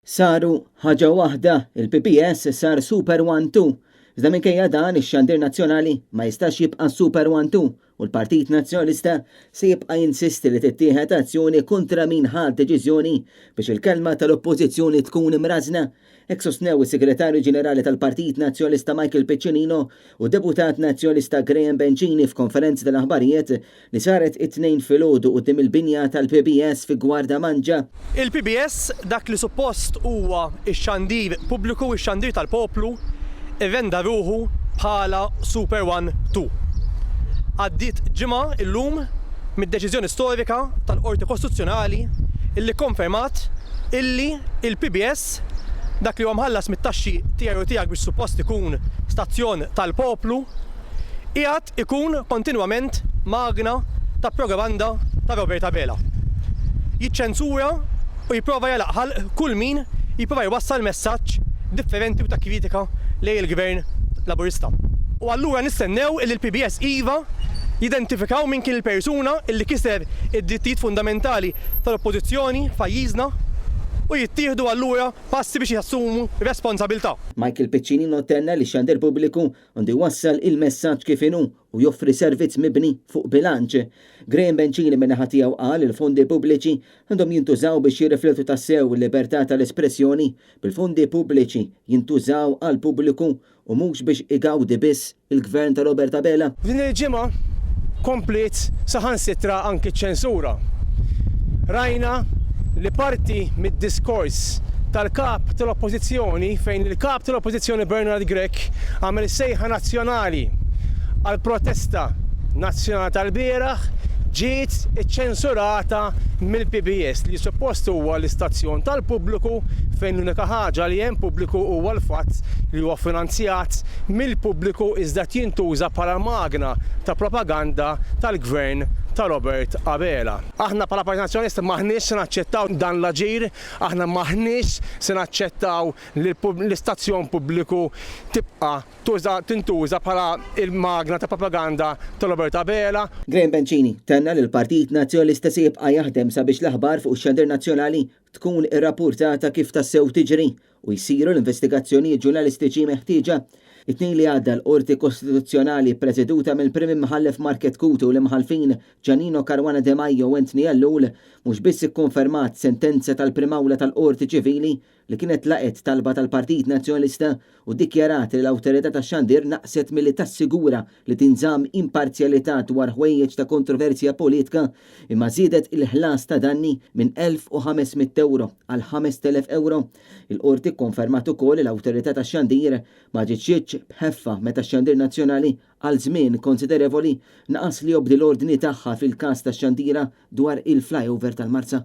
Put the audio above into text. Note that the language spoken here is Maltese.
Saru ħaġa waħda, il-PPS sar Super 1-2. Iżda minkejja dan ix-xandir nazzjonali ma jistax jibqa' Super 1-2 u l-Partit Nazzjonalista se jibqa' jinsisti li tittieħed azzjoni kontra min ħad deċiżjoni biex il-kelma tal-oppożizzjoni tkun imrażna. Hekk sostnew is-Segretarju Ġenerali tal-Partit Nazzjonalista Michael Piccinino u Deputat Nazzjonalista Graham Bencini f'konferenza tal-aħbarijiet li saret it-tnejn filgħodu quddiem il-binja tal-PBS fi Gwarda Manġa. Il-PBS dak li suppost huwa x-xandir pubbliku, x-xandir tal-poplu, ivenda ruħu bħala Super 1-2. Għaddiet ġimgħa illum mid-deċiżjoni storika tal-Qorti Kostituzzjonali illi konfermat illi il-PBS dak li huwa mħallas mit-taxxi tiegħi u tiegħek biex suppost ikun stazzjon tal-poplu qiegħed ikun kontinwament magna ta' propaganda ta' Robert Abela. Jiċċensura u jipprova jalaqħal kull min jipprova jwassal messaġġ differenti u ta' kritika lejn il-Gvern Laburista. U allura nistennew illi l-PBS iva jidentifikaw min kien il-persuna illi kiser id-drittijiet fundamentali tal-oppożizzjoni f'pajjiżna u jittieħdu allura passi biex jassumu responsabilità. Michael Piccinino tenna li xandir pubbliku għandu jwassal il-messaġġ kif inhu u joffri servizz mibni fuq bilanċ. Graham Bencini minnaħa tiegħu qal il-fondi pubbliċi għandhom jintużaw biex jirriflettu tassew il-libertà tal-espressjoni, bil-fondi pubbliċi jintużaw għal pubbliku u mhux biex igawdi biss il-Gvern ta' Robert Abela. Din il-ġimgħa komplet saħansitra anki ċensura. Rajna li parti mid-diskors tal-kap tal-oppożizzjoni fejn il-kap tal-oppożizzjoni Bernard Grech għamel sejħa nazzjonali għal protesta nazzjonali tal-bieraħ ġiet iċċensurata mill-PBS li suppost huwa l-istazzjon tal-pubbliku fejn l-unika ħaġa li hemm pubbliku huwa l-fatt li huwa finanzjat mill-pubbliku iżda jintuża bħala magna ta' propaganda tal-Gvern ta' Robert Abela. Aħna bħala Partit Nazzjonalista maħniex se naċċettaw dan l-aġir, aħna maħniex se naċċettaw li l-istazzjon pubbliku tibqa' tintuża bħala il-magna ta' propaganda ta' Robert Abela. Graham Bencini tenna li l-Partit Nazzjonalista se jibqa' jaħdem sabiex l-aħbar fuq ix-xandir nazzjonali tkun irrappurtata kif tassew tiġri u jsiru l-investigazzjonijiet ġurnalistiċi meħtieġa. It-tnejn li għadda l-Qorti Kostituzzjonali preżeduta mill-Prim Imħallef Market Kutu u l-imħalfin Giannino Caruana De Maio u Anthony Allul mhux biss ikkonfermat sentenza tal-Prim Awla tal-Qorti Ċivili li kienet laqet talba tal-Partit Nazzjonalista u dikjarat li l-awtorità tax-xandir naqset milli tassigura li tinżamm imparzjalità dwar ħwejjeġ ta' kontroversja politika imma żiedet il-ħlas ta' danni minn 1,500 euro għal 5,000 euro. Il-qorti kkonfermat ukoll li l-awtorità tax-xandir ma ġietx bħeffa meta x-xandir nazzjonali għal żmien konsiderevoli naqas li jobdi l-ordni tagħha fil-każ tax-xandira dwar il-flyover tal-Marsa.